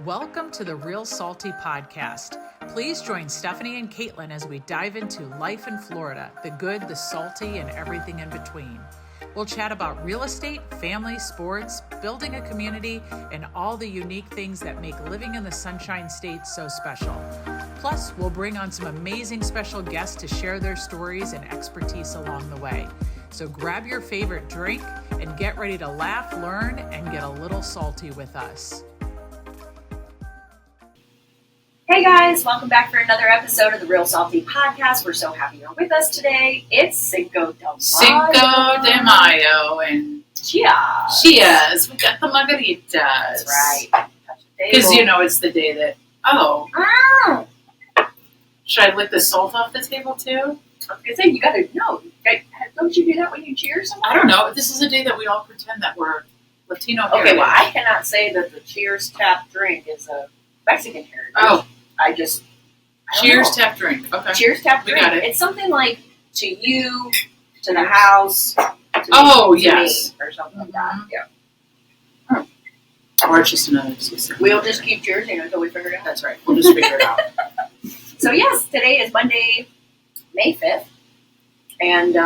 Welcome to the Real Salty Podcast. Please join Stephanie and Caitlin as we dive into life in Florida, the good, the salty, and everything in between. We'll chat about real estate, family, sports, building a community, and all the unique things that make living in the Sunshine State so special. Plus, we'll bring on some amazing special guests to share their stories and expertise along the way. So grab your favorite drink and get ready to laugh, learn, and get a little salty with us. Hey guys, welcome back for another episode of the Real Salty Podcast. We're so happy you're with us today. It's Cinco de Mayo. Cinco de Mayo and cheers. We got the margaritas. That's right. Because it's the day that, should I lick the salt off the table too? I was going to say, you got to know. Don't you do that when you cheer someone? I don't know. This is a day that we all pretend that we're Latino heritage. Okay, well, I cannot say that the Cheers tap drink is a Mexican heritage. Oh. I Cheers tap drink. Okay. Cheers tap drink. We got it. It's something like to you, to the house, to yes. me, or something like that. Yeah. Or it's just another system. We'll just keep cheersing until we figure it out. That's right. We'll just figure it out. So yes, today is Monday, May 5th. And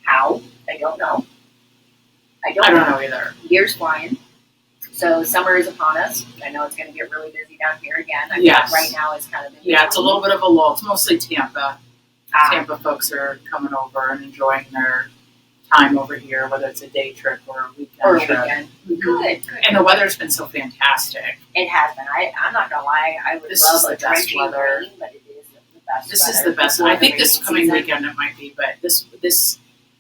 how? I don't know. I don't know either. Year's flying. So summer is upon us. I know it's going to get really busy down here again. I yes. Right now it's kind of busy. Yeah, it's a little bit of a lull. It's mostly Tampa. Tampa folks are coming over and enjoying their time over here, whether it's a day trip or a weekend trip. Mm-hmm. Good. And the weather's been so fantastic. It has been. I'm not going to lie. I would love a drenching rain, but it is the best This is the best. I think this coming weekend it might be, but this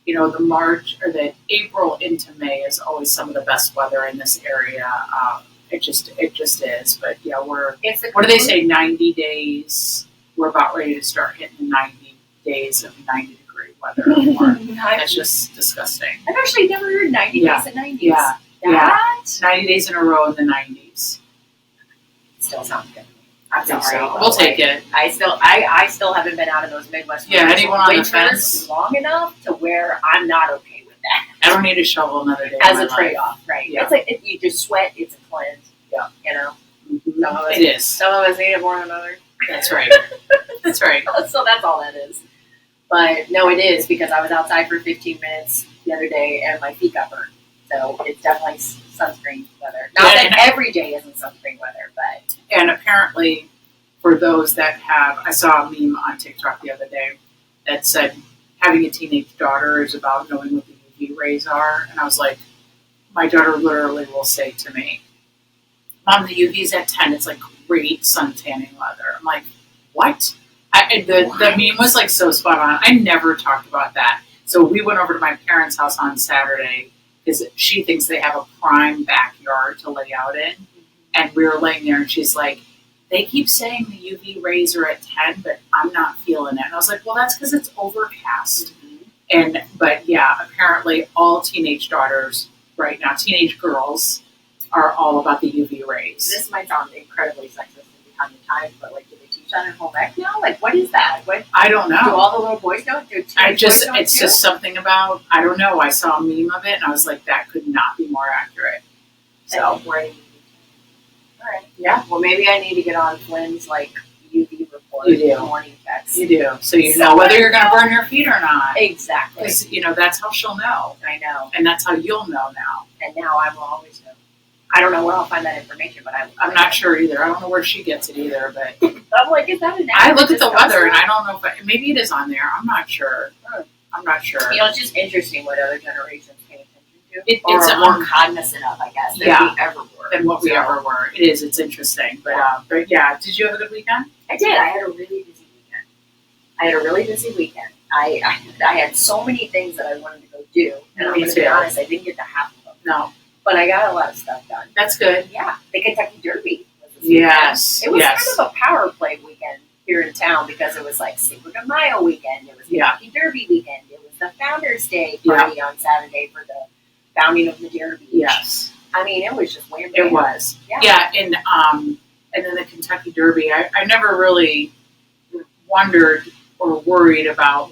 the March or the April into May is always some of the best weather in this area. It just is. But yeah, what do they say? 90 days. We're about ready to start hitting 90 days of 90-degree weather anymore. That's just disgusting. I've actually never heard 90 days in 90s. Yeah. That? 90 days in a row in the 90s. Still sounds good. I think so. We'll take it. I still haven't been out of those Midwest anyone on the winters fence long enough to where I'm not okay with that. I don't need to shovel another day as a trade-off, right? Yeah. It's like if you just sweat, it's a cleanse. Yeah, Some of us, it is. Some of us need it more than others. That's right. That's right. So that's all that is. But no, it is because I was outside for 15 minutes the other day and my feet got burned. So it's definitely sunscreen weather. Not that every day isn't sunscreen weather, but. And apparently, for those that I saw a meme on TikTok the other day that said having a teenage daughter is about knowing what the UV rays are. And I was like, my daughter literally will say to me, Mom, the UV's at 10. It's like great sun tanning weather. I'm like, what? The meme was like so spot on. I never talked about that. So we went over to my parents' house on Saturday because she thinks they have a prime backyard to lay out in. And we were laying there and she's like, they keep saying the UV rays are at 10, but I'm not feeling it. And I was like, well, that's because it's overcast. Mm-hmm. But yeah, apparently all teenage daughters right now, teenage girls, are all about the UV rays. This might sound incredibly sexist and behind the times, but like, do they teach that in home ec now? Like, what is that? I don't know. Do all the little boys know? It's just something about, I don't know. I saw a meme of it and I was like, that could not be more accurate. So, right. All right. Yeah. Well, maybe I need to get on Flynn's UV report. You do. Morning text. You do. So you know whether you're going to burn your feet or not. Exactly. Because that's how she'll know. I know. And that's how you'll know now. And now I will always know. I don't know where I'll find that information, but I'm not sure either. I don't know where she gets it either. But I'm like, is that an app? I look at the weather and I don't know if maybe it is on there. I'm not sure. I'm not sure. It's just interesting what other generations pay attention to. It's more cognizant of, I guess, than we ever were. Than what we ever were. It is. It's interesting. But yeah, did you have a good weekend? I did. I had a really busy weekend. I had so many things that I wanted to go do. And I'm going to be honest, I didn't get to half of them. No. But I got a lot of stuff done. That's good. Yeah. The Kentucky Derby was this Yes. weekend. It was kind of a power play weekend here in town because it was like Cinco de Mayo weekend. It was Kentucky Derby weekend. It was the Founders Day party on Saturday for the founding of Madeira Beach. Yes. I mean, it was just wham. It was. Yeah. And then the Kentucky Derby, I never really wondered or worried about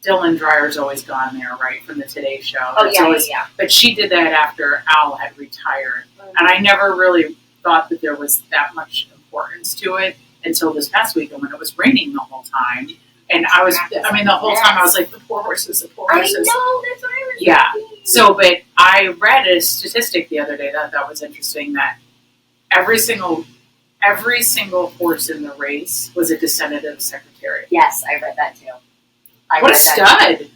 Dylan Dreyer's always gone there, right, from the Today Show. Oh, yeah. But she did that after Al had retired. Mm-hmm. And I never really thought that there was that much importance to it until this past weekend when it was raining the whole time. And the whole time I was like, the poor horses, the poor horses. I know, that's what I was Yeah. thinking. So, but I read a statistic the other day that was interesting, that every single horse in the race was a descendant of the Secretariat. Yes, I read that too. What a stud!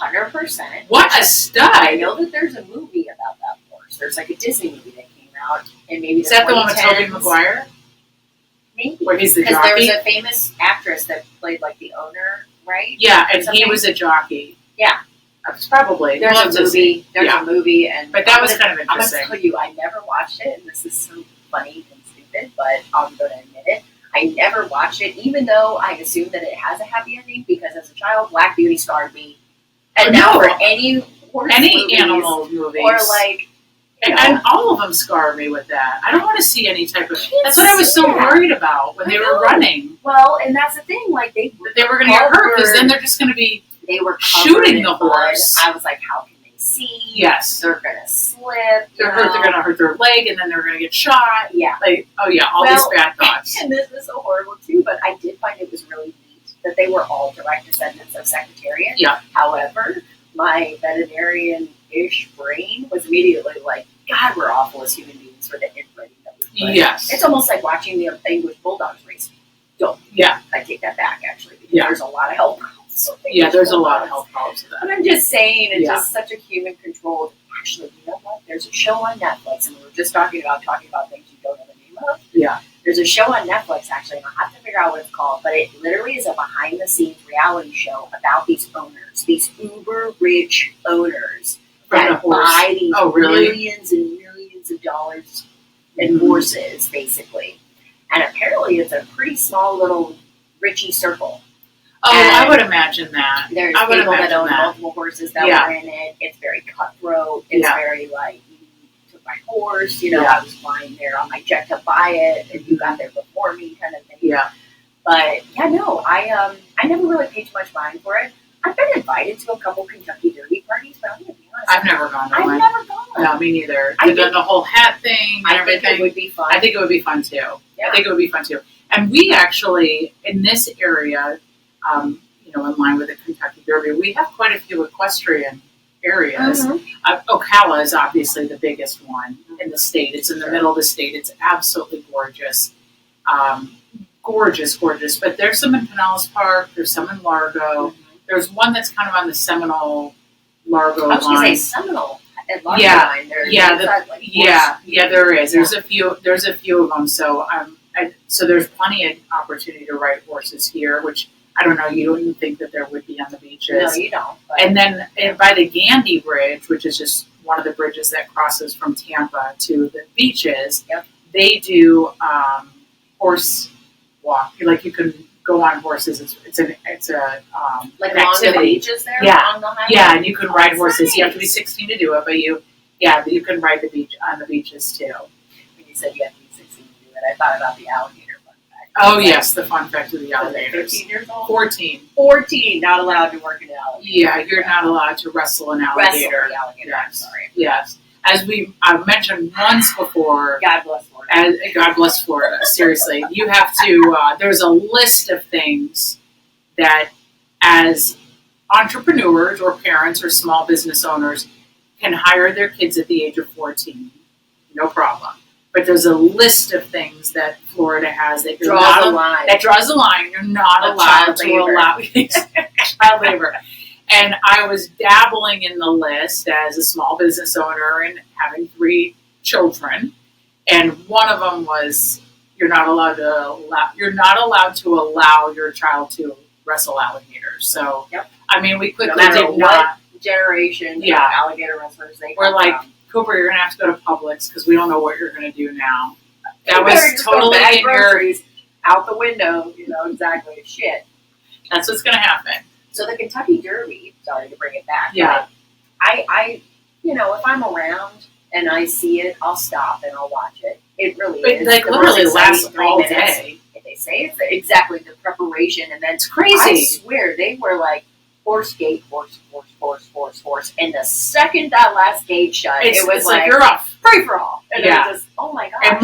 100%. What a stud! I know that there's a movie about that horse. There's like a Disney movie that came out, and maybe Is that the one with Tobey Maguire? Maybe. Where he's the Because jockey? there was a famous actress that played like the owner, right? Yeah, and Something? he was a jockey. Yeah. It's probably. There's a movie. There's a movie, and but that was kind of I'm interesting. gonna tell you, I never watched it, and this is so funny and stupid, but I'm gonna admit it. I never watched it, even though I assume that it has a happy ending, because as a child, Black Beauty scarred me. And now for any horse movies, animal movies, or like, and all of them scar me with that. I don't want to see any type of. That's what I was so worried about when they were running. Well, and that's the thing. Like they were going to get hurt, because then they're just going to be. They were shooting the horse. I was like, how can they see? Yes, they're going to slip. They're going to hurt their leg, and then they're going to get shot. Yeah. Like, all these bad thoughts. And this is so horrible too. But I did find it was really neat that they were all direct descendants of Secretariat. Yeah. However, my veterinarian-ish brain was immediately like, God, we're awful as human beings for the inbreeding that we put. Yes. It's almost like watching the English Bulldogs race. Yeah. I take that back, actually, because there's a lot of health problems. There's a lot of health problems with that. But I'm just saying, it's just such a human-controlled. Actually, you know what? There's a show on Netflix, and we were just talking about things you don't know the name of. Yeah. There's a show on Netflix, actually, and I'll have to figure out what it's called, but it literally is a behind-the-scenes reality show about these owners, these uber-rich owners that buy these millions and millions of dollars in horses, basically. And apparently it's a pretty small little richie circle. Oh, I would imagine that. There's people that own multiple horses that were in it. It's very cutthroat. It's very like, you took my horse, I was flying there on my jet to buy it, and you got there before me, kind of thing. Yeah. But I never really paid too much mind for it. I've been invited to a couple Kentucky Derby parties, but I'm going to be honest. I've never gone to one. I've never gone. No, me neither. The whole hat thing and everything. I think it would be fun. I think it would be fun too. Yeah. I think it would be fun too. And we actually, in this area, in line with the Kentucky Derby, we have quite a few equestrian areas. Ocala is obviously the biggest one in the state. It's in the middle of the state. It's absolutely gorgeous. Gorgeous. But there's some in Pinellas Park. There's some in Largo. There's one that's kind of on the Seminole Largo line. I was going to say Seminole at Largo line. There is. There's a few of them. So so there's plenty of opportunity to ride horses here, which I don't know. You don't think that there would be on the beaches. No, you don't. But. And then by the Gandy Bridge, which is just one of the bridges that crosses from Tampa to the beaches, they do horse walk. Like you can go on horses. It's an like an along activity. The beaches there. Yeah, on the highway? Yeah, and you can ride horses. Nice. You have to be 16 to do it, but you can ride on the beaches too. When you said you have to be 16 to do it, I thought about the alligator fun fact. Oh yes, the fun fact of the alligators. 15 years old. 14. 14, not allowed to work in an alligator. Yeah, you're not allowed to wrestle an alligator. Wrestle the alligator. Yes. I'm sorry. Yes. As I've mentioned once before. God bless Florida. God bless Florida. Seriously, you have to. There's a list of things that, as entrepreneurs or parents or small business owners, can hire their kids at the age of 14. No problem. But there's a list of things that Florida has that you're draws the line. That draws the line. You're not allowed to allow child labor. And I was dabbling in the list as a small business owner and having 3 children. And one of them was you're not allowed to allow your child to wrestle alligators. So I mean, we quickly did not. Generation, alligator wrestlers. We're like, Cooper, you're gonna have to go to Publix because we don't know what you're gonna do now. That was totally in your out the window. Exactly. Shit. That's what's gonna happen. So the Kentucky Derby. Sorry to bring it back. Yeah. I if I'm around and I see it, I'll stop and I'll watch it. It really is. Like literally lasts all day. They say it's exactly the preparation, and then it's crazy. I swear they were like horse gate, horse, and the second that last gate shut, it was like you're off. Free for all. And Yeah. it was just, oh my gosh. There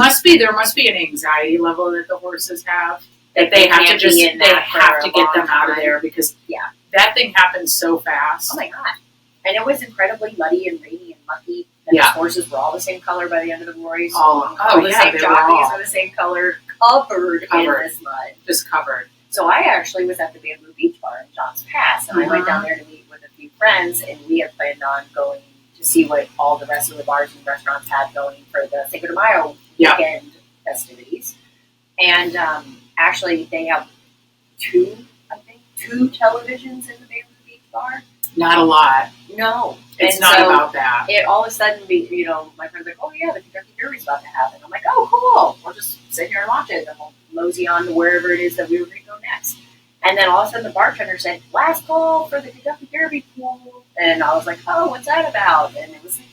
must be an anxiety level that the horses have. That they have to can't be in that for a get them long out of time. there because Yeah. that thing happens so fast. Oh my god. And it was incredibly muddy and rainy and mucky. And the horses were all the same color by the end of the race. All the same jockeys were the same color, covered in this mud. Just covered. So I actually was at the Bamboo Beach Bar in John's Pass, and I went down there to meet with a few friends, and we had planned on going to see what all the rest of the bars and restaurants had going for the Cinco de Mayo weekend festivities. And actually, they have two televisions in the Bamboo Beach Bar. Not a lot. No. It's not about that. It all of a sudden, my friend's like, oh yeah, the Kentucky Derby's about to happen. I'm like, oh cool. We'll just sit here and watch it, and we'll mosey on to wherever it is that we were going to go next. And then all of a sudden the bartender said, last call for the Kentucky Derby pool. And I was like, oh, what's that about? And it was like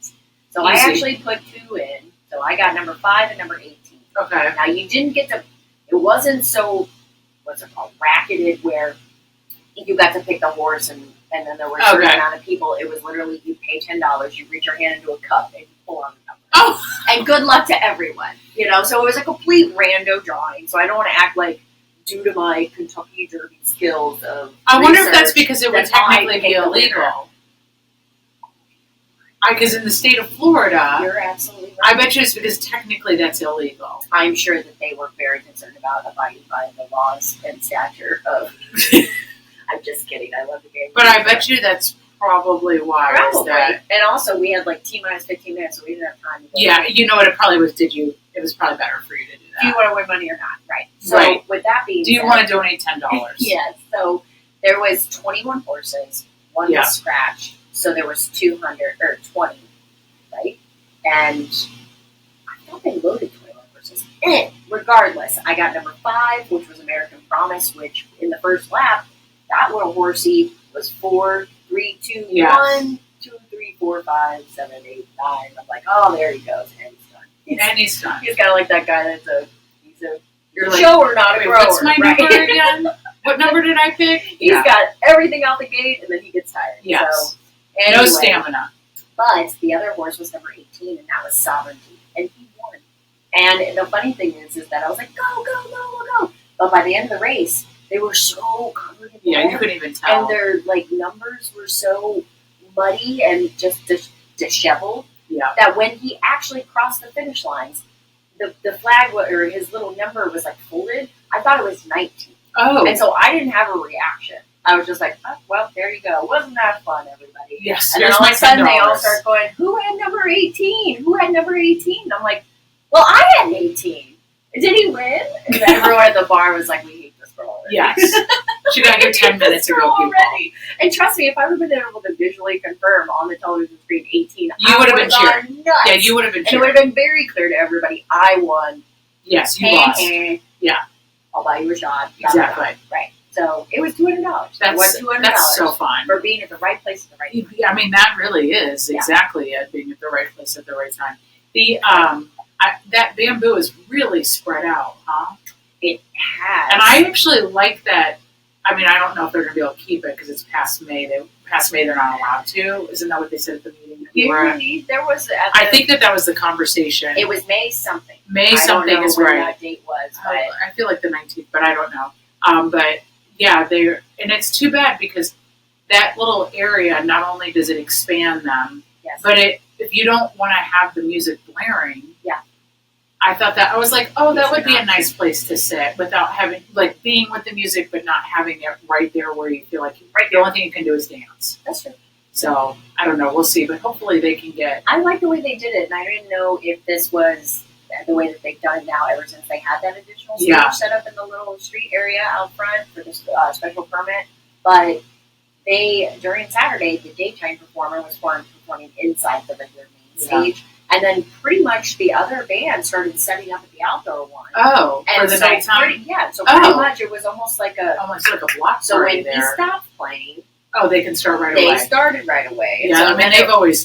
$10. So I actually put 2 in. So I got number 5 and number 18. Okay. Now you didn't get to, it wasn't so, what's it called, racketed where you got to pick the horse and then there were a certain amount of people. It was literally, you pay $10, you reach your hand into a cup and you pull on the number. Oh. And good luck to everyone, So it was a complete rando drawing. So I don't want to act like, due to my Kentucky Derby skills of I wonder if that's because it would technically be illegal. Because in the state of Florida, you're absolutely right. I bet you it's because technically that's illegal. I'm sure that they were very concerned about abiding by the laws and stature of. I'm just kidding. I love the game. But I bet you that's probably why. Probably. And also, we had like T-minus 15 minutes, so we didn't have time to go. Yeah, you know what it probably was. It was probably better for you to do that. Do you want to win money or not? Right. So with that being said, do you want to donate $10? Yes. So there was 21 horses. One was scratched. So there was 220, right? And I thought they loaded 21 horses. Regardless, I got number 5, which was American Promise, which in the first lap, that little horsey was 4, 3, 2, 1, 2, 3, 4, 5, 7, 8, 9. I'm like, oh, there he goes, and he's done. He's done. He's kind of like that guy that's you're a shower, not a grower. What's my number again? What number did I pick? He's got everything out the gate, and then he gets tired. Yes. So, anyway, no stamina. But the other horse was number 18, and that was Sovereignty, and he won. And the funny thing is that I was like, go, go, go, go, go. But by the end of the race, they were so covered in blood. You couldn't even tell. And their numbers were so muddy and just disheveled that when he actually crossed the finish lines, the flag or his little number was folded. I thought it was 19. Oh. And so I didn't have a reaction. I was just like, oh, well, there you go. Wasn't that fun, everybody? Yes. And then all of a sudden they all start going, who had number 18? Who had number 18? And I'm like, well, I had 18. Did he win? And then everyone at the bar was like, we hate this girl already. Yes. She got here 10 minutes ago, people. Already. And trust me, if I would have been able to visually confirm on the television screen 18, you would have been cheering. Nuts. Yeah, you would have been cheering. And it would have been very clear to everybody, I won. Yes, you lost. Yeah. I'll buy you a shot. Exactly. Right. So it was $200. That's so fun. For being at the right place at the right time. I mean, that really is exactly it, being at the right place at the right time. The that bamboo is really spread out, huh? It has. And I actually like that. I mean, I don't know if they're going to be able to keep it because it's past May. Past May, they're not allowed to. Isn't that what they said at the meeting? There was. I think that was the conversation. It was May something. May something is right. That date was. But I feel like the 19th, but I don't know. But yeah, and it's too bad because that little area, not only does it expand them, but if you don't want to have the music blaring, I thought that I was like, oh, that would be a nice place to sit without having being with the music, but not having it right there where you feel like the only thing you can do is dance. That's true. So I don't know. We'll see, but hopefully they can get. I like the way they did it, and I didn't know if this was the way that they've done it now ever since they had that additional stage set up in the little street area out front for this special permit. But during Saturday, the daytime performer was performing inside the regular main stage. And then pretty much the other band started setting up at the outdoor one. Oh, and for the nighttime? Pretty much it was almost like a block. So when he stopped playing, they can start right away. They started right away. Yeah, I mean they've always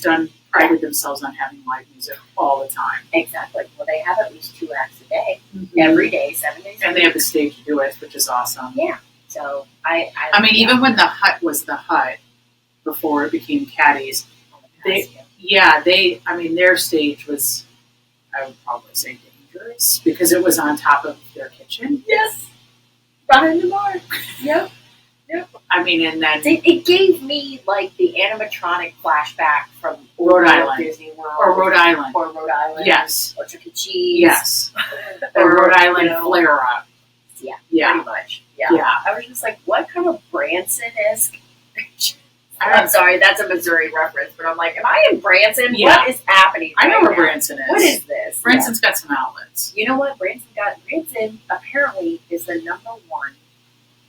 prided themselves on having live music all the time. Exactly. Well, they have at least 2 acts a day, every day, 7 days. And they have the stage to do it, which is awesome. Yeah. So I mean, even when the hut was the hut before it became Caddies, yeah, their stage was, I would probably say, dangerous because it was on top of their kitchen. Yes. Behind the bar. Yep. And then it gave me like the animatronic flashback from Rhode Island. Disney World. Or Rhode Island. Yes. Or Chuck E. Cheese. Yes. Or Rhode Island flare up. Yeah. Pretty much. Yeah. I was just like, what kind of Branson-esque? I'm sorry, that's a Missouri reference, but I'm like, am I in Branson? Yeah. What is happening? I know right where now? Branson is. What is this? Branson's got some outlets. You know what? Branson apparently is the #1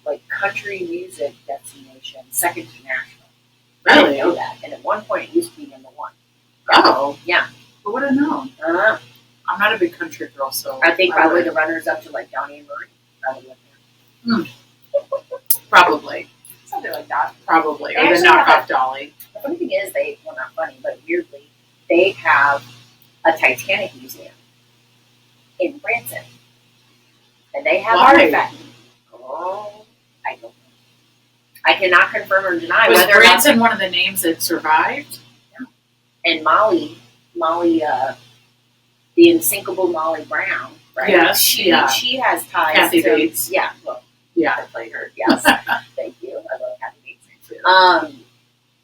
like country music destination, second to Nashville. I Really? didn't know that. And at one point it used to be #1. Oh. Yeah. Who would have known? I'm not a big country girl, so I think probably the runners up to like Donnie and Marie probably went there. Probably. Something like that. Probably. They Or the actually have knockoff Dolly. The funny thing is, not funny, but weirdly, they have a Titanic museum in Branson. And they have artifacts. Oh, I don't know. I cannot confirm or deny Was whether Branson one of the names that survived? No. And Molly, the unsinkable Molly Brown, right? Yes, she has ties Kathy to Bates. Yeah, well, Yeah. I played her. Yes, thank you. I love Kathy Bates too.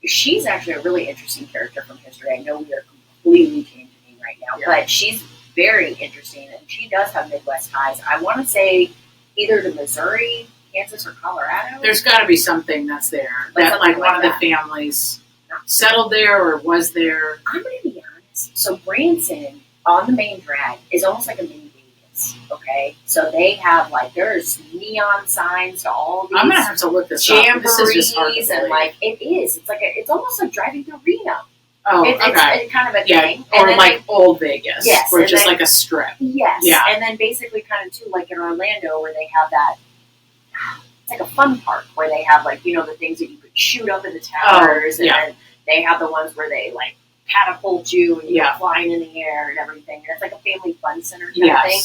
She's actually a really interesting character from history. I know we are completely changing right now, but she's very interesting, and she does have Midwest ties. I want to say either to Missouri, Kansas, or Colorado. There's got to be something that's there. That like one of the families settled there or was there. I'm going to be honest. So Branson on the main drag is almost like a mini Vegas. Okay, so they have like there's neon signs to all these. I'm going to have to look this up. This is just hard to jamborees and like it is. It's like it's almost like driving through Reno. Oh, it's kind of a thing. Or like old Vegas. Yes. Or just like a strip. Yes. Yeah. And then basically kind of too like in Orlando where they have that, it's like a fun park where they have like, the things that you could shoot up in the towers. And then they have the ones where they like catapult you and you're flying in the air and everything. And it's like a family fun center kind of thing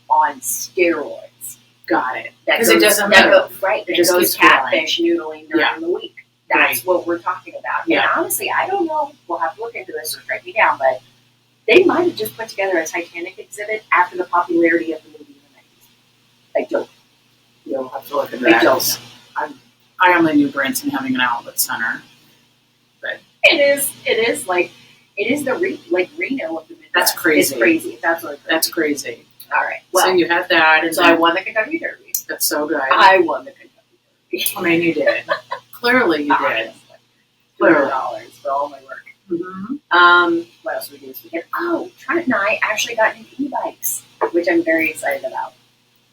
on steroids. Got it. Because it doesn't matter. It just goes catfish noodling during the week. That's what we're talking about. Yeah. And honestly, I don't know. We'll have to look into this or strike me down, but they might have just put together a Titanic exhibit after the popularity of the movie in the 90s. I don't. You'll have to look at that. I only knew Branson having an outlet center. But it is the Reno of the Midwest. That's crazy. It's crazy. That's crazy. All right. Well, so you had that, and so I won the Kentucky Derby. That's so good. I won the Kentucky Derby. I mean, you did. Clearly, you did. $200 for all my work. Mm-hmm. What else did we do this weekend? Oh, Trent and I actually got new e-bikes, which I'm very excited about.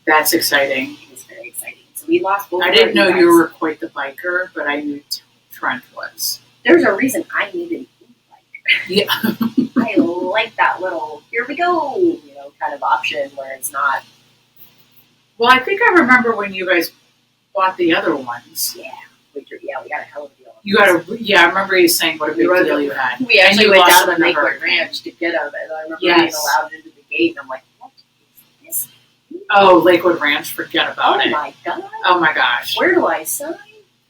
That's exciting. It's very exciting. So we lost both. I didn't know you were quite the biker, but I knew Trent was. There's a reason I need an e-bike. Yeah. I like that little here we go, kind of option where it's not. Well, I think I remember when you guys bought the other ones. Yeah. We got a hell of a deal. I remember you saying what a big deal you had. We actually went down to Lakewood Ranch to get them, and I remember being allowed into the gate, and I'm like, what is this? Oh, Lakewood Ranch, forget about it. Oh my god. Oh my gosh. Where do I sign?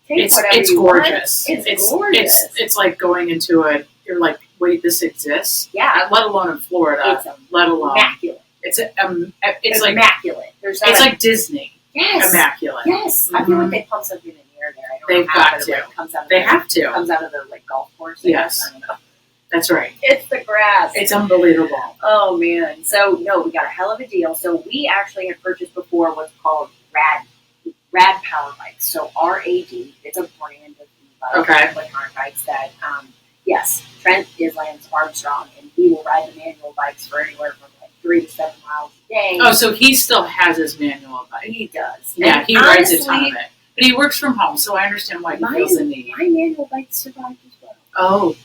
It's gorgeous. It's gorgeous. It's like going into you're like, wait, this exists? Yeah. Let alone in Florida. It's immaculate. It's like immaculate. It's like Disney. Yes. Immaculate. Yes. Mm-hmm. I feel like they pump something in the air there. I don't They've know how, got to. It comes out of Comes out of the golf course. Yes. I don't know. That's right. It's the grass. It's unbelievable. Oh man. So no, we got a hell of a deal. So we actually had purchased before what's called Rad Power Bike. So RAD. It's a brand of e-bikes, electronic bikes that yes, Trent is Lance Armstrong, and he will ride the manual bikes for anywhere from 3 to 7 miles a day. Oh, so he still has his manual bike. He does. Yeah, and he rides a ton of it. But he works from home, so I understand why he feels the need. My manual bike survived as well. Oh.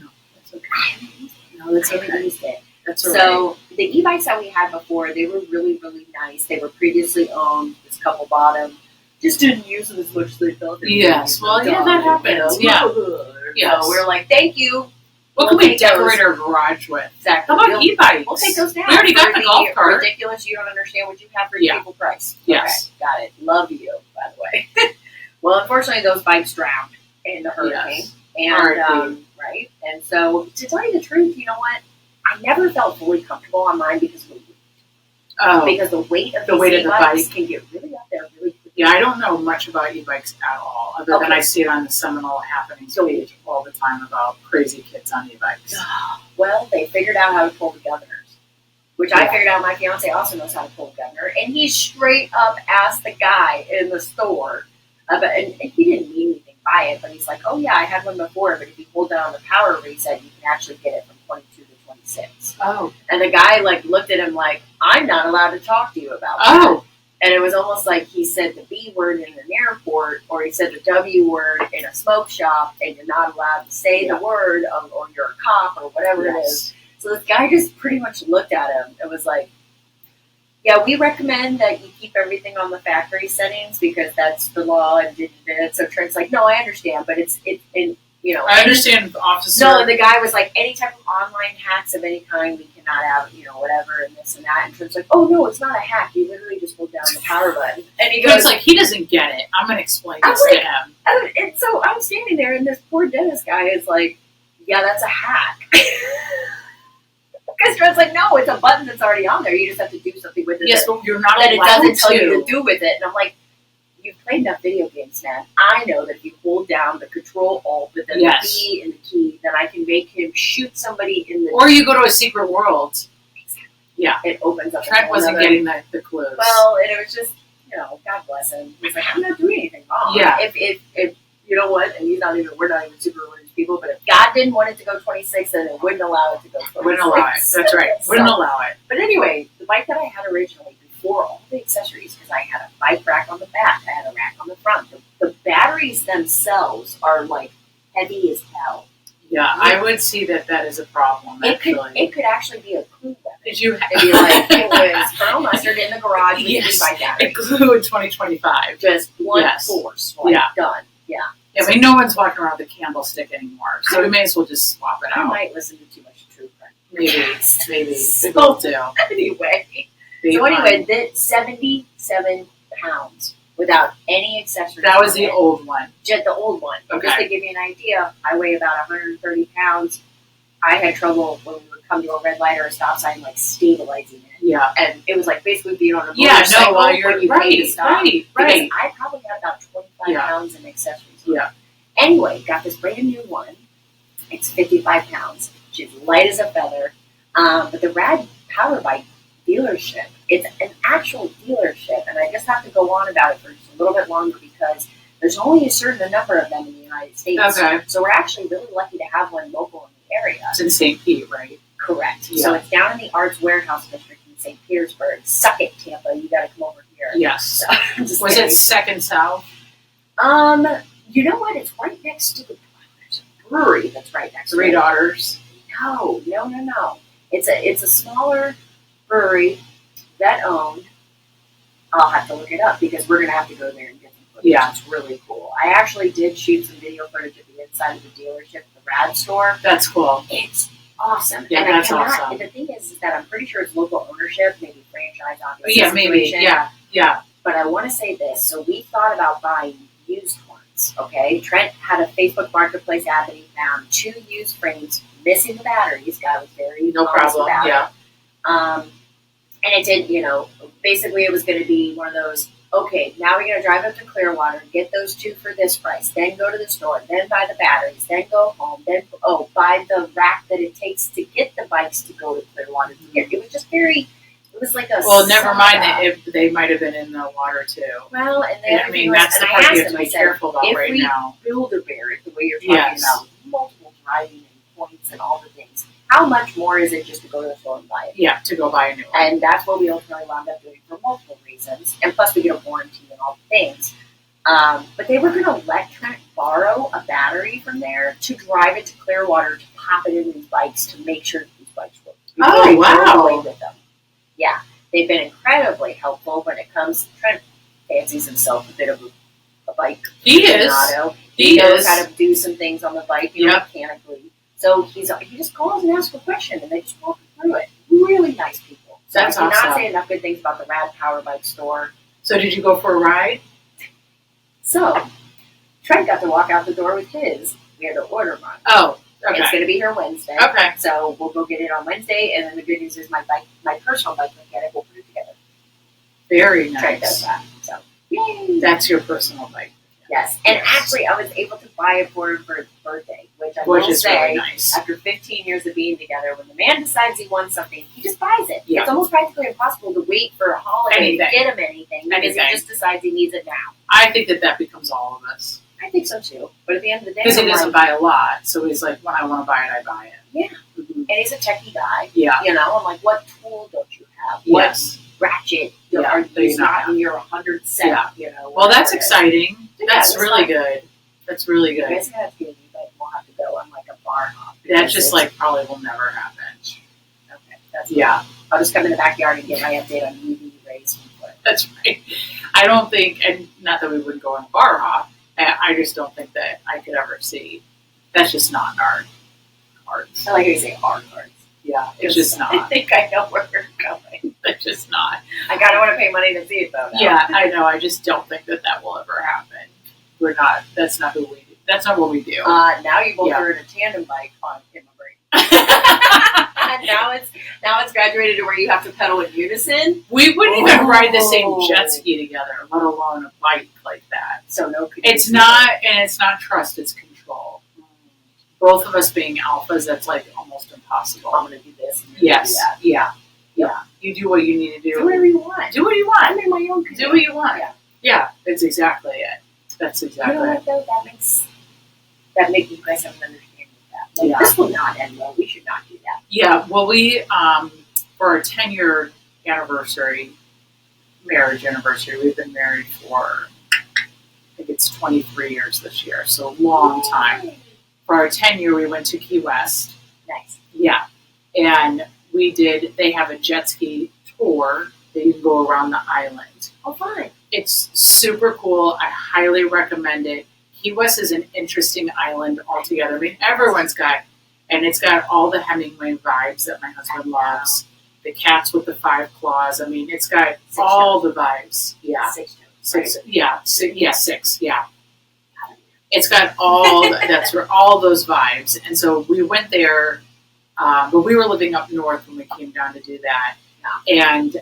No, that's okay. No, that's okay. I used it. That's all so right. the e-bikes that we had before, they were really, really nice. They were previously owned. This couple bought them. Just didn't use them as much as they felt. Yes, well, yeah, that happens. Yeah. So we're like, thank you. What can we decorate our garage with? Exactly. How about e-bikes? We'll take those down. We already got the golf cart. Ridiculous. You don't understand what you have for your people price. Yes. Okay, got it. Love you, by the way. Well, unfortunately, those bikes drowned in the hurricane. Yes. And right. And so, to tell you the truth, you know what? I never felt fully comfortable on mine because of the weight. Because the weight of the e-bikes can get really up there really quickly. Yeah, I don't know much about e-bikes at all, other than I see it on the Seminole Happenings page all the time about crazy kids on e-bikes. Well, they figured out how to pull the governors, which I figured out my fiance also knows how to pull the governor, and he straight up asked the guy in the store about, and he didn't mean anything by it, but he's like, oh yeah, I had one before, but if you hold down the power reset, you can actually get it from 22 to 26. Oh. And the guy like looked at him like, I'm not allowed to talk to you about that. And it was almost like he said the B word in an airport, or he said the W word in a smoke shop, and you're not allowed to say the word, or you're a cop, or whatever it is. So this guy just pretty much looked at him and was like, yeah, we recommend that you keep everything on the factory settings because that's the law. And so Trent's like, no, I understand, but it's I understand, officer. No, and the guy was like, any type of online hacks of any kind, we cannot have, whatever, and this and that. And Trent's like, oh, no, it's not a hack. You literally just hold down the power button. And he goes, like, he doesn't get it. I'm going to explain this to him. And so I'm standing there, and this poor dentist guy is like, yeah, that's a hack. Because Trent's like, no, it's a button that's already on there. You just have to do something with it. Yes, but you're not allowed to. That it doesn't tell you to do with it. And I'm like, you've played enough video games, man. I know that if you hold down the Control-Alt, but then the B and the key, then I can make him shoot somebody in the... Or you go to a secret world. Exactly. Yeah. It opens up. Trent wasn't getting the clues. Well, and it was just, God bless him. He's like, I'm not doing anything wrong. Yeah. If you know what, and we're not even super religious people, but if God didn't want it to go 26, then it wouldn't allow it to go 26. Wouldn't allow it. That's right. Wouldn't allow it. But anyway, the bike that I had originally, before all the accessories, because I had a bike rack on the back, I had a rack on the front. The batteries themselves are like heavy as hell. Yeah, I would see that is a problem. Actually, it could actually be a glue weapon. Did you? It'd be like it was Colonel Mustard in the garage with yes, bike batteries. A glue in 2025. Just one force. Done. Yeah. Yeah, I mean, no one's walking around with a candlestick anymore, so we may as well just swap it out. I might listen to too much True Crime. Maybe. So, anyway. The 77 pounds without any accessories. That was the old one. Just the old one. Okay. Just to give you an idea, I weigh about 130 pounds. I had trouble when we would come to a red light or a stop sign, like stabilizing it. Yeah. And it was like basically being on a motorcycle when you pay to stop. Right. Because I probably had about 25 pounds in accessories. Yeah. Anyway, got this brand new one. It's 55 pounds. She's light as a feather. But the Rad Power Bike dealership, it's an actual dealership, and I just have to go on about it for just a little bit longer because there's only a certain number of them in the United States. Okay. So we're actually really lucky to have one local in the area. It's in St. Pete, right? Correct. Yeah. So it's down in the Arts Warehouse District in St. Petersburg. Suck it, Tampa. You got to come over here. Yes. So, was it Second South? You know what? It's right next to there's a brewery that's right next to Three Daughters. No. It's a smaller brewery that owned. I'll have to look it up because we're gonna have to go there and get some footage. Yeah, it's really cool. I actually did shoot some video footage of the inside of the dealership, the Rad store. That's cool. It's awesome. Yeah, and that's awesome. And the thing is that I'm pretty sure it's local ownership, maybe franchise. Obviously, yeah, maybe. Yeah. But I want to say this. So we thought about buying used ones. Okay, Trent had a Facebook Marketplace ad that he found 2 used frames missing the batteries. Guy was very no problem. About yeah. It. And it did, basically it was going to be one of those, okay, now we're going to drive up to Clearwater, get those 2 for this price, then go to the store, then buy the batteries, then go home, then, buy the rack that it takes to get the bikes to go to Clearwater. It was just it was like a... Well, never mind that if they might have been in the water too. Well, and then... that's the part you have to be careful about right now. If we Build-A-Bear it the way you're talking about, multiple driving and points and all the things, how much more is it just to go to the store and buy it? Yeah, to go buy a new one. And that's what we ultimately wound up doing for multiple reasons. And plus we get a warranty and all the things. But they were going to let Trent borrow a battery from there to drive it to Clearwater to pop it in these bikes to make sure that these bikes work. Oh, wow. With them. Yeah, they've been incredibly helpful when it comes. Trent fancies himself a bit of a bike. He is. He knows how to do some things on the bike mechanically. So he just calls and asks a question, and they just walk through it. Really nice people. So That's I cannot awesome. say enough good things about the Rad Power Bike store. So did you go for a ride? So Trent got to walk out the door with his We had to order one. Oh, okay. It's going to be here Wednesday. Okay. So we'll go get it on Wednesday, and then the good news is my personal bike mechanic will put it together. Very Trey nice. does that. So, yay! That's your personal bike. Yes. And Yes. actually, I was able to buy it for his birthday, which I Which will is say, really nice. after 15 years of being together, when the man decides he wants something, he just buys it. Yeah. It's almost practically impossible to wait for a holiday to Anything. get him anything because Anything. he just decides he needs it now. I think that becomes all of us. I think so too. But at the end of the day, Because he I'm doesn't like, buy a lot, so he's like, when I want to buy it, I buy it. Yeah. Mhm. and he's a techie guy. Yeah. You know, I'm like, what tool don't you have? What Yes. ratchet Yeah, are do you you not not have? in your 100 cent? Yeah. You know. Well, that's whatever it is. exciting. Yeah, That's that's really fun. good. That's really You good. guys are gonna have to get a new bike. We'll have to go on like a bar hop. That because just it's- like probably will never happen. okay. That's Yeah, I'll just come in the backyard and get my update on UV rays. that's right. I don't think, and not that we wouldn't go on a bar hop, I just don't think that I could ever see. That's just not in our cards. I like how you say hard cards. Yeah, it's just I not. think I know where we're going. It's just not. I gotta want to pay money to see it though. Now. Yeah, I know. I just don't think that will ever happen. We're not. That's not who we do. That's not what we do. Now you both Yeah. are in a tandem bike on in my brain. And now it's graduated to where you have to pedal in unison. We wouldn't even ride the same Oh. jet ski together, let alone a bike like that. So no. It's not, and it's not trust, it's control. Both of us being alphas, that's like almost impossible. I'm gonna do this. And you're gonna do Yes, that. yeah. You do what you need to Do do. whatever you want. Do what you I'm want. in my own. Do what you want. Yeah. Yeah, that's exactly it. That's You exactly know it. what though? That makes you guys have an understanding of that. Like, Yeah. this will not end well. We should not do that. Yeah, well, we, for our 10-year anniversary, marriage anniversary, we've been married for, I think it's 23 years this year, so a long time. For our 10-year, we went to Key West. Nice. Yeah, and they have a jet ski tour that you can go around the island. Oh, fine. It's super cool. I highly recommend it. Key West is an interesting island altogether. I mean, everyone's got, and it's got all the Hemingway vibes that my husband loves. The cats with the 5 claws. I mean, it's got all the vibes. Yeah. 6 toes. Six. Yeah. Six. Yeah. It's got all that's where all those vibes. And so we went there, but we were living up north when we came down to do that. And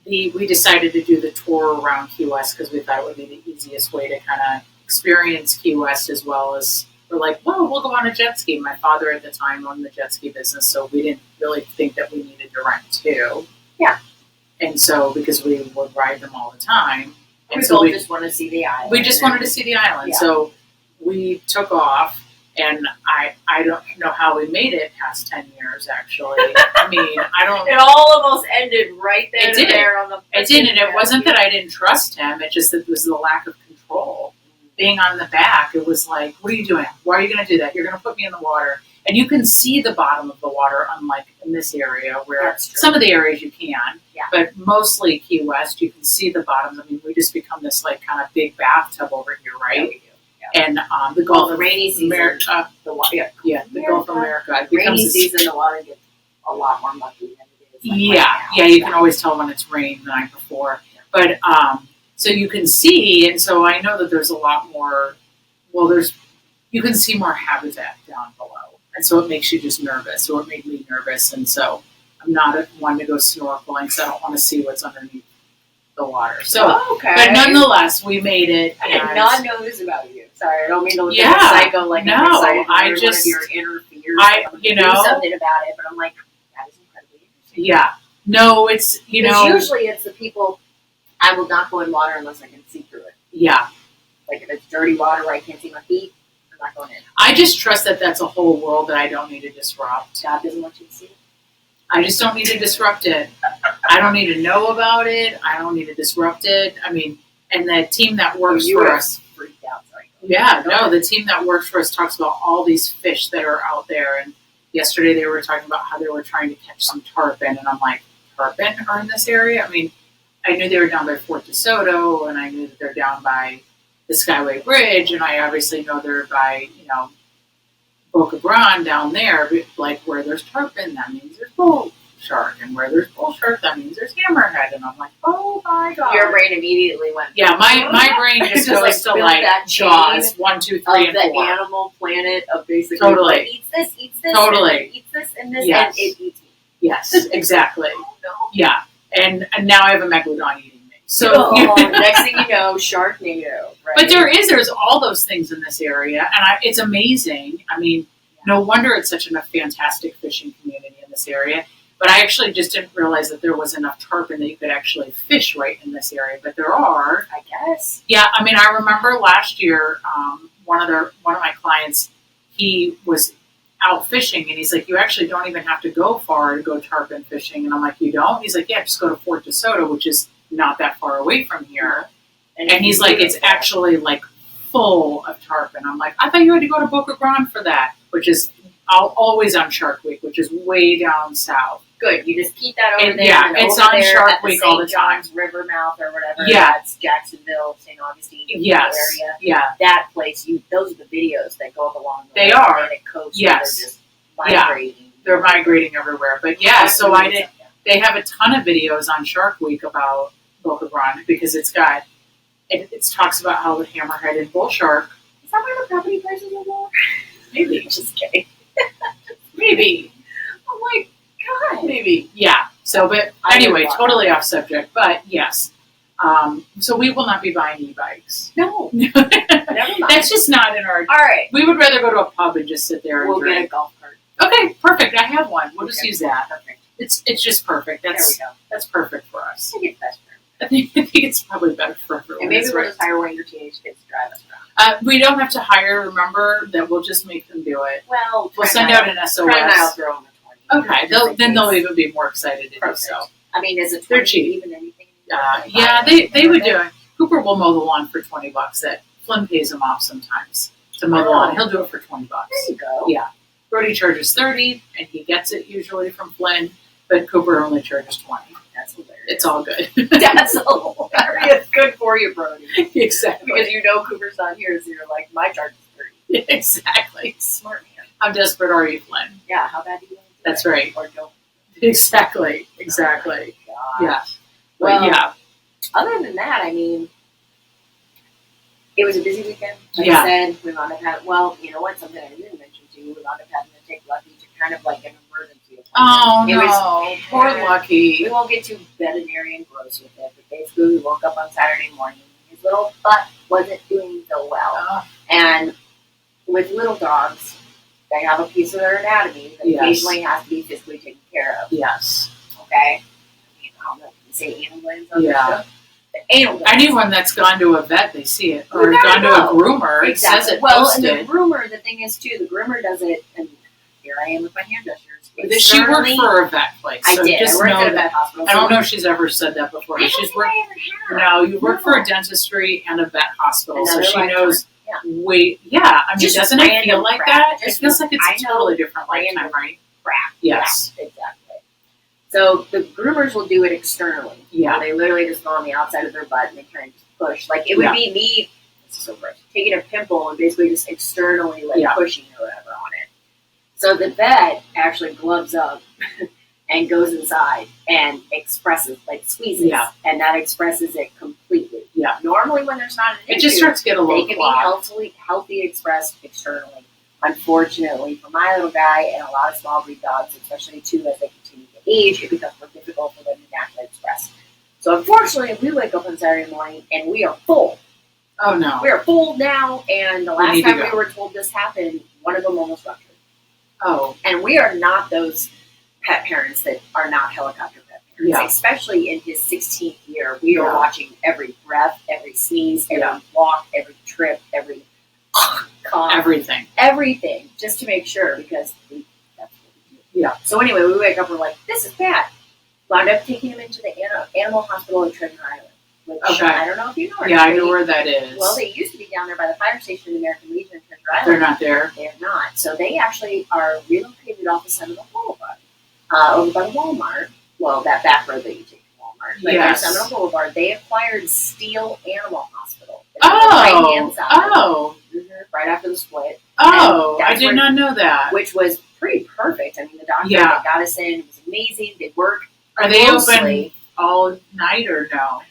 we decided to do the tour around Key West because we thought it would be the easiest way to kind of experience Key West, as well as we're like, well, we'll go on a jet ski. My father at the time owned the jet ski business, so we didn't really think that we needed to rent 2. Yeah. And so, because we would ride them all the time. And We so both just want to see the island. we just wanted to see the island. Yeah. So we took off, and I don't know how we made it past 10 years, actually. I mean, I don't. It all almost ended right then It and did. there on the. It didn't. It wasn't that I didn't trust him. It just that it was the lack of control. Being on the back, it was like, what are you doing? Why are you going to do that? You're going to put me in the water. And you can see the bottom of the water, unlike in this area, where That's true. some of the areas you can. Yeah. But mostly Key West, you can see the bottoms. I mean, we just become this like kind of big bathtub over here, Yeah, right? we do. Yeah. And the Gulf the of rainy season, America, the water. yeah, the Gulf of America. It becomes Rainy this- season, the water gets a lot more mucky than it is. Like Yeah, right now. yeah, you can always tell when it's rained the night before. But so you can see, and so I know that there's a lot more. Well, you can see more habitat down below, and so it makes you just nervous. So it made me nervous, and so I'm not one to go snorkeling, so I don't want to see what's underneath the water. So, okay. but nonetheless, we made it. I did and- not know this about you. Sorry, I don't mean to look Yeah, like a psycho. Like no, I'm excited to I learn just- one of your inner fears. I- I'm gonna you do know- something about it, but I'm like, that is incredibly interesting. Yeah, no, it's Because usually it's the people. I will not go in water unless I can see through it. yeah. Like if it's dirty water where I can't see my feet, I'm not going in. I just trust that that's a whole world that I don't need to disrupt. God doesn't want you to see it. I just don't need to disrupt it. I don't need to know about it. I don't need to disrupt it. I mean, and the team that works You for were us. freaked out. Sorry. Yeah, no, the team that works for us talks about all these fish that are out there. And yesterday they were talking about how they were trying to catch some tarpon. And I'm like, tarpon are in this area? I mean, I knew they were down by Fort DeSoto, and I knew that they're down by the Skyway Bridge, and I obviously know they're by, Boca Grande down there, like where there's tarpon. That means there's shark, and where there's bull shark, that means there's hammerhead, and I'm like, oh my god. Your brain immediately went. Yeah, my brain just goes to like Jaws 1, 2, 3, and 4. The animal planet of basically Totally. Like, eats this, Totally. and eats this, and this, Yes. and it eats me. Yes, exactly. Oh, no. Yeah, and now I have a megalodon eating me. So Next thing you know, Sharknado. Right? But there's all those things in this area, and it's amazing. I mean, no wonder it's such a fantastic fishing community in this area. But I actually just didn't realize that there was enough tarpon that you could actually fish right in this area. But there are, I guess. Yeah, I mean, I remember last year, one of my clients, he was out fishing, and he's like, "You actually don't even have to go far to go tarpon fishing." And I'm like, "You don't?" He's like, "Yeah, just go to Fort DeSoto, which is not that far away from here." And he's like, "It's actually like full of tarpon." I'm like, "I thought you had to go to Boca Grande for that," which is always on Shark Week, which is way down south. Good. You just keep that over there. Yeah, and it's over on there Shark at Week the all the St. time. John's River mouth or whatever. Yeah. That's Jacksonville, St. Augustine, Yes. area. Yeah. That place. Those are the videos that go up along the They are. Atlantic coast. Yes. They're just migrating. They're migrating everywhere. But yeah, so they have a ton of videos on Shark Week about Boca Grande because it talks about how the hammerhead and bull shark. Is that where the property prices are low? Maybe. Just kidding. Maybe. Oh my god. Maybe. Yeah. So, but anyway, totally off subject. But yes. So we will not be buying e-bikes. No. Never mind. That's just not in our. All right. We would rather go to a pub and just sit there and We'll drink. get a golf cart. Okay, perfect. I have one. We'll just Okay. use that. Perfect. It's just perfect. There we That's go. that's perfect for us. I think it's best for I think it's probably better for everyone. And maybe That's we'll right. just hire one of your teenage kids to drive us around. We don't have to hire. Remember that we'll just make them do it. Well, We'll send out an SOS. Trent and I'll throw them a 20. Okay, they'll even be more excited to do Perfect. so. I mean, is it 20 They're cheap. even anything? Yeah, they would do it. Cooper will mow the lawn for $20. That Flynn pays him off sometimes to mow the lawn. He'll do it for $20. There you go. Yeah, Brody charges $30, and he gets it usually from Flynn. But Cooper only charges $20. That's hilarious. It's all good. That's hilarious. Good for you, Brody. Exactly. Because you know Cooper's not here, so you're like, my charge is 30. Exactly. Smart man. How desperate are you, Flynn? Yeah, how bad do you want to do That's it? right. Or don't. Exactly. Oh my gosh. Yeah. But Well, yeah. Other than that, I mean, it was a busy weekend. Like Yeah. I said, we wound up having, well, you know what, something I didn't mention to you, we wound up having to take Lucky to kind of like an emergency appointment. Oh It was no, poor We Lucky. won't get too veterinarian gross with it, but basically we woke up on Saturday morning. His little butt wasn't doing so well. Oh, And with little dogs, they have a piece of their anatomy that Yes. occasionally has to be physically taken care of. yes. Okay? I mean, I don't know if you can say anal glands on this Yeah. stuff. The anal glands. Anyone that's gone to a vet, they see it, or You never gone to know. a groomer, it says it Well, and posted. the groomer, the thing is too, the groomer does it, and here I am with my hand gestures. She worked for a vet place, I so did. just I worked know at a that. vet hospital. I don't know if she's ever said that before. I But don't she's think worked. I ever have. No, you work for No. a dentistry and a vet hospital, Another so she lifetime. knows. Yeah. Wait, yeah. I mean, Just doesn't it feel random like crap. that? It Just feels like it's I a know totally different random lifetime, right? Crap. Yes. Yeah, exactly. So the groomers will do it externally. Yeah. They literally just go on the outside of their butt and they kind of just push. Like it would Yeah. be me, this is so gross, taking a pimple and basically just externally like Yeah. pushing or whatever on it. So the vet actually gloves up and goes inside and expresses, like squeezes, Yeah. and that expresses it completely. Yeah. Normally when there's not an It issue, just starts to get a they little can clogged. be healthy expressed externally. Unfortunately, for my little guy and a lot of small breed dogs, especially too as they continue to age, it becomes more difficult for them to naturally express. So unfortunately, we wake up on Saturday morning and we are full. Oh no. We are full now, and the We last need to time we go. were told this happened, one of them almost ruptured. Oh. And we are not those pet parents that are not helicopter pet parents. Yeah. Especially in his 16th year, we are Yeah. watching every breath, every sneeze, every Yeah. walk, every trip, every cough, Everything. just to make sure, because that's what we do. Yeah. So anyway, we wake up, we're like, this is bad. Wound up taking him into the animal hospital in Treasure Island, which Okay. I don't know if you know. or Yeah, not. I know where that is. Well, they used to be down there by the fire station in the American Legion in Treasure Island. They're not there. They're not. So they actually are relocated off the Seminole Boulevard, over by the Walmart. Well, that back road that you take to Walmart. But Yes. their Seminole Boulevard, they acquired Steel Animal Hospital. It's on the right-hand side. Oh. Right after the split. Oh. And I that's did where- not know that. Which was pretty perfect. I mean, the doctor Yeah. that got us in was amazing. amazing. They work. Are they closely. open all night or no?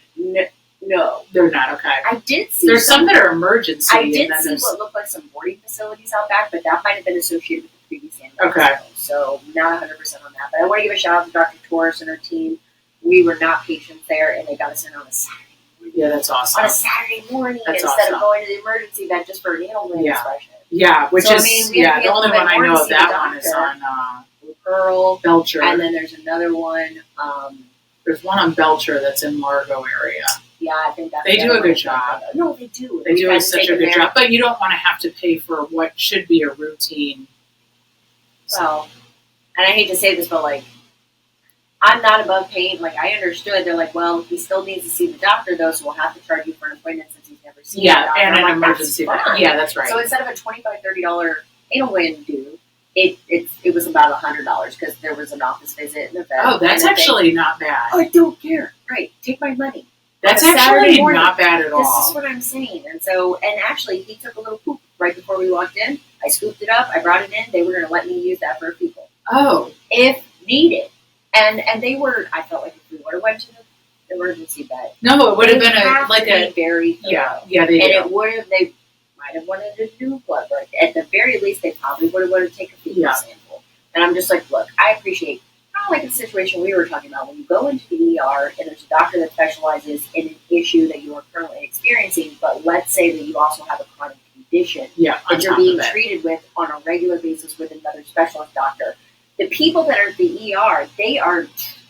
No. They're not, okay. I did see There's some that are emergency. I did see what looked like some boarding facilities out back, but that might have been associated with the previous animal. Okay. So not 100% on that. But I want to give a shout out to Dr. Torres and her team. We were not patients there, and they got us in on a Saturday morning. Yeah, that's awesome. On a Saturday morning That's instead awesome. of going to the emergency vet just for an animal inspection. Yeah, which So, is, I mean, we had to the get a only little one bit I more know to of see that the one is doctor. on Pearl. Belcher. And then there's another one. There's one on Belcher that's in Largo area. Yeah, I think that's They the do other a good one. job. No, they do. They do such a good job, but you don't want to have to pay for what should be a routine. Well, and I hate to say this, but like, I'm not above paying. Like, I understood. They're like, well, he still needs to see the doctor, though, so we'll have to charge you for an appointment since he's never seen the doctor. And I'm an like, emergency. that's Yeah, that's right. So instead of a $25, $30 anal gland due, it was about $100 because there was an office visit and a vet. Oh, that's actually not bad. I don't care. Right, take my money. That's On a Saturday actually morning. not bad at all. This is what I'm saying. And so, and actually, he took a little poop right before we walked in. I scooped it up. I brought it in. They were going to let me use that for a fecal. Oh. If needed. And they were, I felt like if we would have went to the emergency vet. No, it would have been be very thorough. Yeah, they and do. it would have, they might have wanted to do blood work. At the very least, they probably would have wanted to take a fecal sample. And I'm just like, look, I appreciate, kind of like the situation we were talking about, when you go into the ER and there's a doctor that specializes in an issue that you are currently experiencing, but let's say that you also have a chronic condition that you're being treated with on a regular basis with another specialist doctor. The people that are at the ER, they are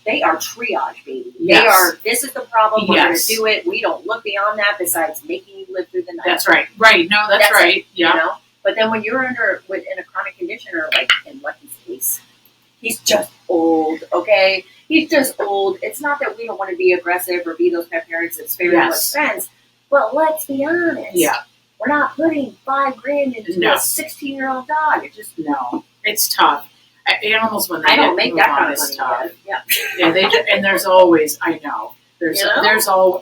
triage, baby. Yes. They are, this is the problem, we're going Yes. to do it. We don't look beyond that besides making you live through the night. That's right. Right. No, that's right. It, yeah. You know? But then when you're in a chronic condition, or like in Lucky's case, he's just old, okay? He's just old. It's not that we don't want to be aggressive or be those pet parents that spare no expense, but let's be honest. Yeah. We're not putting $5,000 into a 16-year-old dog. It just it's tough. Animals when they I don't make that kind of is money. tough. Yeah. They and there's always there's You know? there's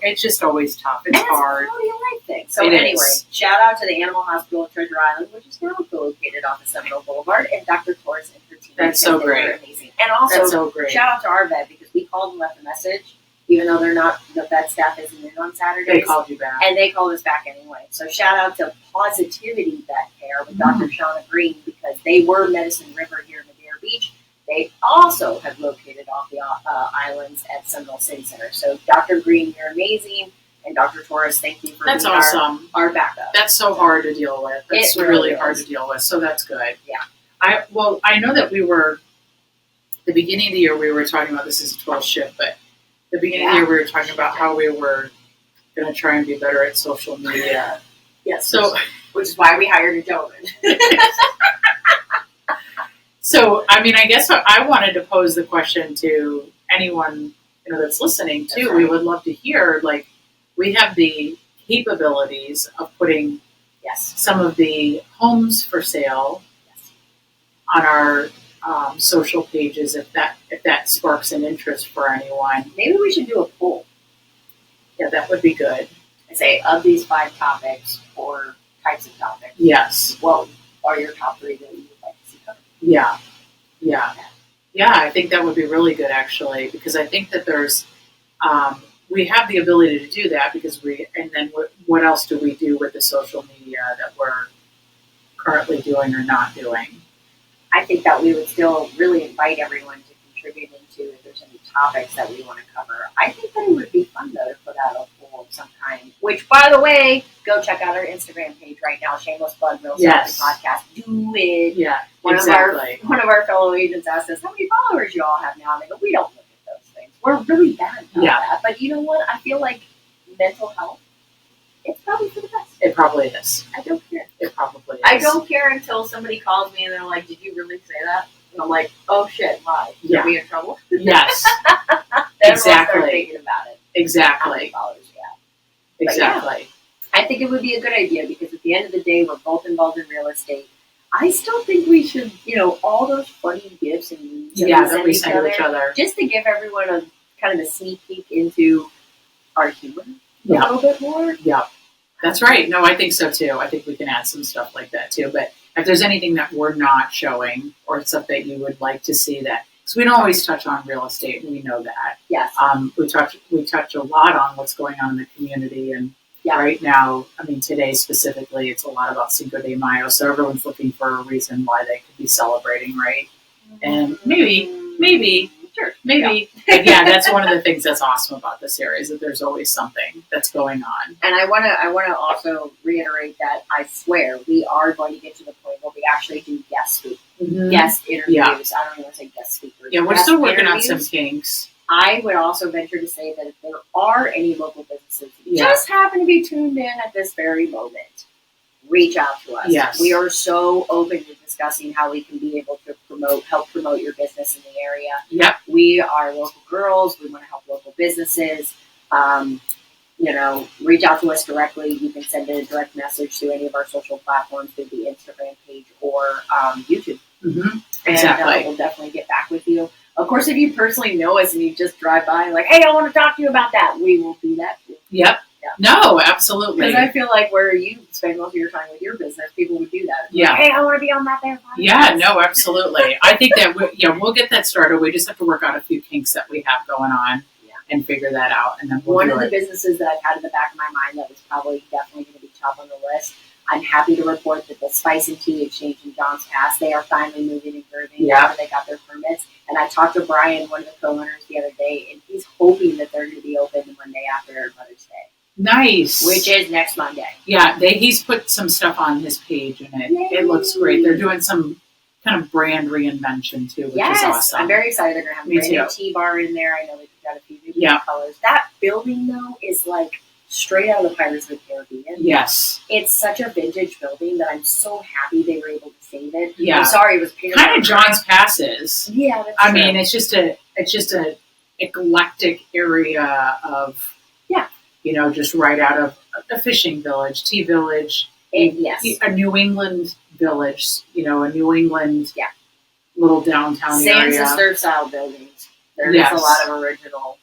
it's just always tough. It's hard. It's a quality of life thing. So It anyway, is. shout out to the Animal Hospital at Treasure Island, which is now located off of Seminole Boulevard, and Dr. Torres and her team. That's so They were great. amazing. And also, That's so great. shout out to our vet because we called and left a message, even though they're not, the vet staff isn't in on Saturdays. They called you back. And they called us back anyway. So shout out to Positivity Vet Care with Dr. Shauna Green, because they were Medicine River here in Madeira Beach. They also have located off the islands at Seminole City Center. So Dr. Green, you're amazing. And Dr. Torres, thank you for being awesome. our backup. That's so hard to deal with. It's really hard to deal with. So that's good. Yeah. I know that we were, the beginning of the year we were talking about, this is a 12 shift, but the beginning of the year we were talking about how we were going to try and be better at social media. Yes. So, which is why we hired a gentleman. So, I mean, I guess I wanted to pose the question to anyone that's listening too. Right. We would love to hear, like, we have the capabilities of putting some of the homes for sale on our social pages if that sparks an interest for anyone. Maybe we should do a poll. Yeah, that would be good. I say, of these 5 topics or types of topics, Yes. what are your top 3 that you would like to see covered? Yeah. I think that would be really good, actually, because I think that there's, we have the ability to do that because and then what else do we do with the social media that we're currently doing or not doing? I think that we would still really invite everyone to contribute into if there's any topics that we want to cover. I think that it would be fun, though, to put out a poll of some kind, which, by the way, go check out our Instagram page right now, Shameless Plug, Real Salty Podcast. Do it. Yeah, One of our fellow agents asked us, how many followers you all have now? And they go, we don't look at those things. We're really bad about that. But you know what? I feel like mental health, it's probably for the best. It probably is. I don't care. It probably is. I don't care until somebody calls me and they're like, did you really say that? And I'm like, oh shit, why? Yeah. Are we in trouble? Yes. Then Exactly. we'll start thinking about it. Exactly. Exactly. I think it would be a good idea because at the end of the day, we're both involved in real estate. I still think we should, all those funny gifts and memes that we send to each other, just to give everyone a kind of a sneak peek into our humor a little bit more. Yeah, that's right. No, I think so too. I think we can add some stuff like that too. But if there's anything that we're not showing or stuff that you would like to see that because we don't always touch on real estate, and we know that. Yes. We touch a lot on what's going on in the community, and right now, I mean, today specifically, it's a lot about Cinco de Mayo, so everyone's looking for a reason why they could be celebrating, right? And maybe. Sure. Maybe. But yeah, that's one of the things that's awesome about this area is that there's always something that's going on. And I wanna also reiterate that I swear we are going to get to the point where we actually do guest interviews. Yeah. I don't even want to say guest speakers. Yeah, we're guest still working on interviews. some kinks. I would also venture to say that if there are any local businesses that just happen to be tuned in at this very moment, reach out to us. Yes. We are so open to discussing how we can be able to help promote your business in the area. Yep. We are local girls. We want to help local businesses. Reach out to us directly. You can send a direct message through any of our social platforms, through the Instagram page or YouTube. Mm-hmm. And Exactly. we'll definitely get back with you. Of course, if you personally know us and you just drive by and like, hey, I want to talk to you about that, we will do that too. Yep. Yeah. No, absolutely. Because I feel like where you spend most of your time with your business, people would do that. Yeah. Like, hey, I want to be on that there podcast. Yeah, no, absolutely. I think that we'll get that started. We just have to work out a few kinks that we have going on and figure that out. And then one of the businesses that I've had in the back of my mind that was probably definitely going to be top on the list. I'm happy to report that the Spice and Tea Exchange in Johns Pass, they are finally moving in Irving after they got their permits. And I talked to Brian, one of the co-owners, the other day, and he's hoping that they're going to be open the Monday after Mother's Day. Nice. Which is next Monday. Yeah, he's put some stuff on his page, and it looks great. They're doing some kind of brand reinvention, too, which is awesome. I'm very excited. They're going to have a brand new tea bar in there. I know they've got a few new colors. That building, though, is like straight out of the Pirates of the Caribbean. Yes. It's such a vintage building that I'm so happy they were able to save it. Yeah. I'm sorry it was painted kind of Johns Pass is. Yeah, that's I true. mean, it's just a eclectic area of just right out of a fishing village, tea village, a New England village, a New England little downtown area. Sans Sister style buildings. There's a lot of original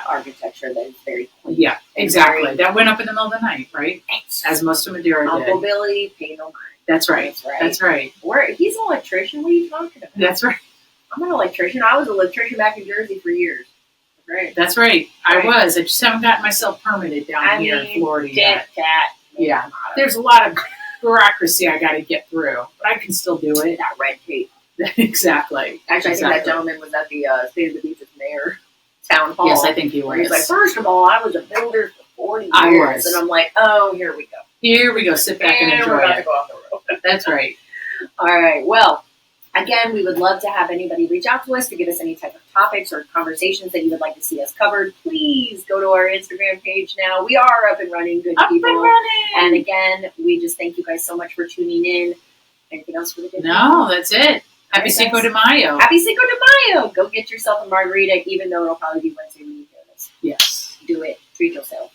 architecture that is very clean. Yeah, exactly. That went up in the middle of the night, right? As most of Madeira did. Uncle Billy, pay no mind. That's right. That's right. He's an electrician. What are you talking about? That's right. I'm an electrician. I was an electrician back in Jersey for years. Right. That's right. I was. I just haven't gotten myself permitted down here in Florida yet. Yeah. There's a lot of bureaucracy I got to get through, but I can still do it. That red tape. Exactly. Actually, I think that gentleman was at the State of the Beach's mayor town hall. Yes, I think he was. He's like, first of all, I was a builder for 40 years. I was. And I'm like, oh, here we go. Here we go. Sit back and enjoy we're about it. to go off the road. That's right. All right. Well, again, we would love to have anybody reach out to us to give us any type of topics or conversations that you would like to see us covered. Please go to our Instagram page now. We are up and running, good people. Up and running. And again, we just thank you guys so much for tuning in. Anything else for the good? No, that's it. Happy Cinco de Mayo. Happy Cinco de Mayo. Go get yourself a margarita, even though it'll probably be Wednesday when you hear this. Yes. Do it. Treat yourself.